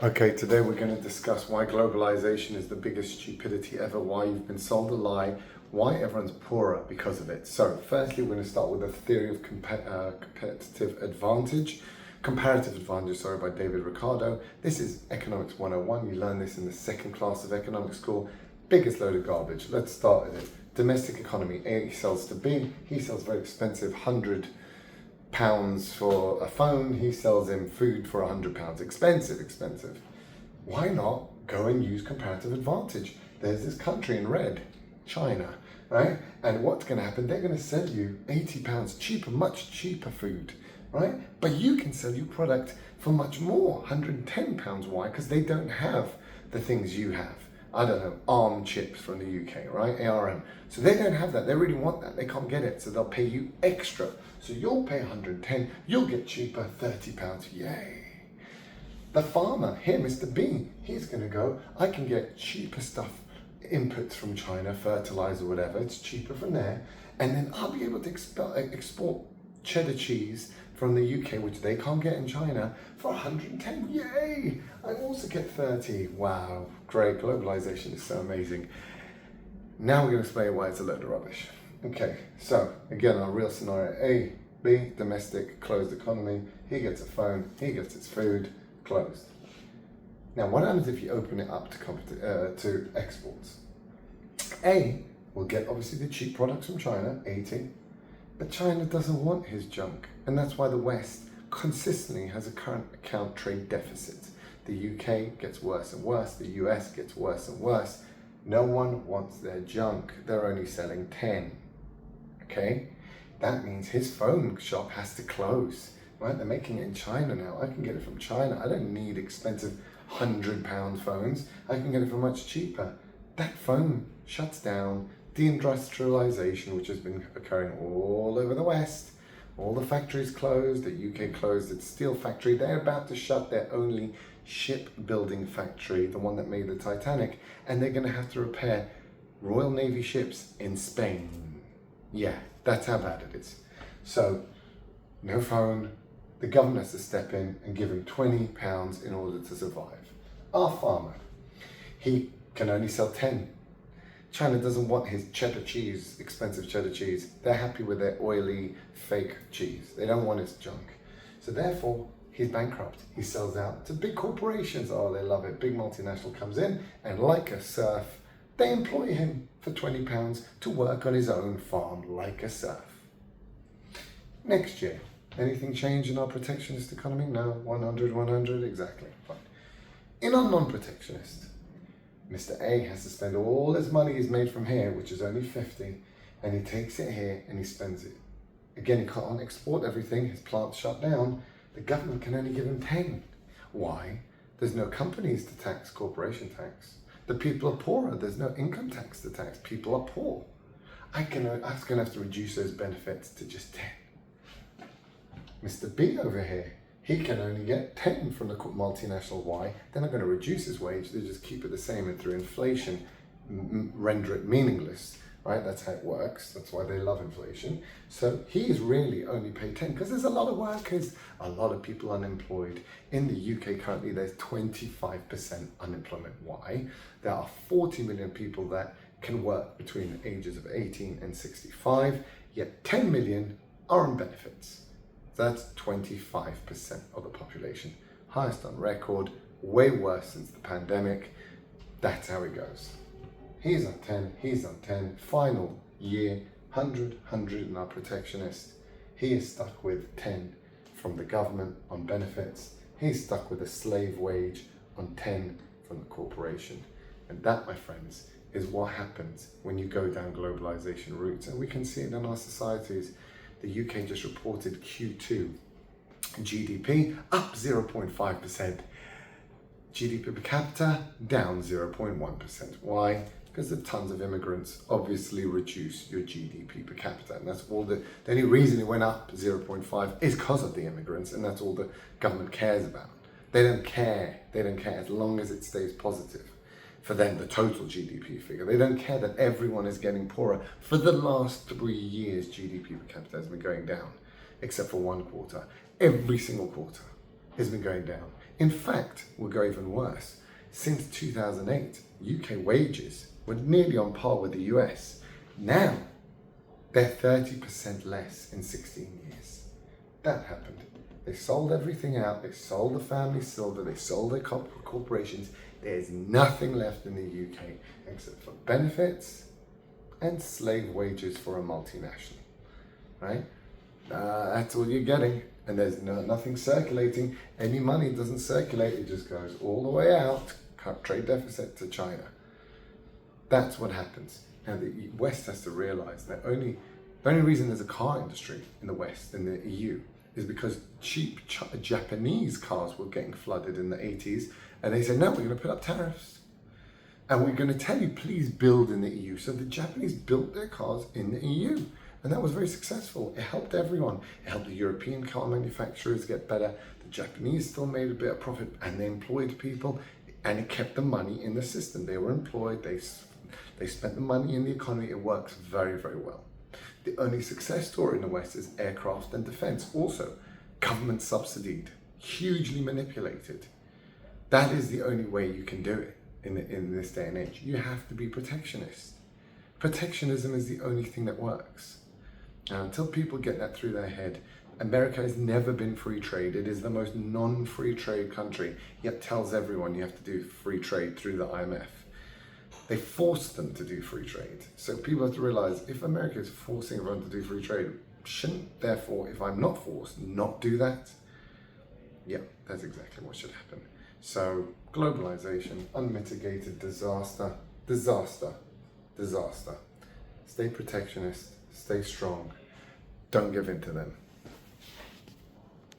Okay, today we're going to discuss why globalization is the biggest stupidity ever, why you've been sold a lie, why everyone's poorer because of it. So, firstly, we're going to start with the theory of comparative advantage, by David Ricardo. This is Economics 101. You learn this in the second class of economics school. Biggest load of garbage. Let's start with it. Domestic economy. A sells to B. He sells very expensive £100 for a phone. He sells him food for £100. Expensive. Why not go and use comparative advantage? There's this country in red, China, right? And what's going to happen? They're going to sell you £80 cheaper, much cheaper food, right? But you can sell your product for much more, £110. Why? Because they don't have the things you have. I don't know, ARM chips from the UK, right? ARM. So they don't have that. They really want that. They can't get it. So they'll pay you extra. So you'll pay 110, you'll get cheaper, £30. Yay. The farmer, here, Mr. B, he's going to go, I can get cheaper stuff, inputs from China, fertilizer, whatever. It's cheaper from there. And then I'll be able to export cheddar cheese from the UK, which they can't get in China, for 110. Yay! I also get 30. Wow, great. Globalization is so amazing. Now we're going to explain why it's a load of rubbish. Okay, so again, our real scenario: A, B, domestic, closed economy. He gets a phone, he gets his food, closed. Now, what happens if you open it up to exports? A will get obviously the cheap products from China, 80. But China doesn't want his junk, and that's why the West consistently has a current account trade deficit. The UK gets worse and worse, the US gets worse and worse. No one wants their junk, they're only selling 10, okay? That means his phone shop has to close, right? They're making it in China now. I can get it from China. I don't need expensive £100 phones. I can get it for much cheaper. That phone shuts down. Deindustrialization, which has been occurring all over the West. All the factories closed, the UK closed its steel factory. They're about to shut their only shipbuilding factory, the one that made the Titanic, and they're going to have to repair Royal Navy ships in Spain. Yeah, that's how bad it is. So, no phone, the government has to step in and give him £20 in order to survive. Our farmer, he can only sell 10. China doesn't want his cheddar cheese, expensive cheddar cheese. They're happy with their oily, fake cheese. They don't want his junk. So therefore, he's bankrupt. He sells out to big corporations. Oh, they love it. Big multinational comes in, and like a serf, they employ him for £20 to work on his own farm like a serf. Next year, anything change in our protectionist economy? No, 100, exactly. Fine. In our non-protectionist, Mr. A has to spend all his money he's made from here, which is only 50, and he takes it here and he spends it. Again, he can't export everything, his plant's shut down. The government can only give him 10. Why? There's no companies to tax, corporation tax. The people are poorer, there's no income tax to tax. People are poor. I'm going to have to reduce those benefits to just 10. Mr. B over here, he can only get 10 from the multinational. Why? They're not going to reduce his wage, they just keep it the same, and through inflation render it meaningless, right? That's how it works. That's why they love inflation. So he's really only paid 10 because there's a lot of workers, a lot of people unemployed. In the UK currently, there's 25% unemployment. Why? There are 40 million people that can work between the ages of 18 and 65, yet 10 million are on benefits. That's 25% of the population. Highest on record, way worse since the pandemic. That's how it goes. He's on 10, he's on 10. Final year, 100 in our protectionist. He is stuck with 10 from the government on benefits. He's stuck with a slave wage on 10 from the corporation. And that, my friends, is what happens when you go down globalization routes. And we can see it in our societies. The UK just reported Q2 GDP up 0.5%. GDP per capita down 0.1%. Why? Because the tons of immigrants obviously reduce your GDP per capita. And that's all the only reason it went up 0.5 is because of the immigrants, and that's all the government cares about. They don't care as long as it stays positive. For them, the total GDP figure. They don't care that everyone is getting poorer. For the last 3 years, GDP per capita has been going down, except for one quarter. Every single quarter has been going down. In fact, we'll go even worse. Since 2008, UK wages were nearly on par with the US. Now, they're 30% less in 16 years. That happened. They sold everything out. They sold the family silver. They sold their corporations. There's nothing left in the UK except for benefits and slave wages for a multinational, right? That's all you're getting. And there's nothing circulating. Any money doesn't circulate. It just goes all the way out. Cut trade deficit to China. That's what happens. Now the West has to realize that the only reason there's a car industry in the West, in the EU, is because cheap Japanese cars were getting flooded in the 80s. And they said, no, we're going to put up tariffs. And we're going to tell you, please build in the EU. So the Japanese built their cars in the EU. And that was very successful. It helped everyone. It helped the European car manufacturers get better. The Japanese still made a bit of profit and they employed people. And it kept the money in the system. They were employed. They spent the money in the economy. It works very, very well. The only success story in the West is aircraft and defense. Also, government subsidied, hugely manipulated. That is the only way you can do it in this day and age. You have to be protectionist. Protectionism is the only thing that works. Now, until people get that through their head, America has never been free trade. It is the most non-free trade country, yet tells everyone you have to do free trade through the IMF. They forced them to do free trade. So people have to realize, if America is forcing everyone to do free trade, shouldn't, therefore, if I'm not forced, not do that? Yeah, that's exactly what should happen. So, globalization, unmitigated disaster, disaster, disaster. Stay protectionist, stay strong, don't give in to them.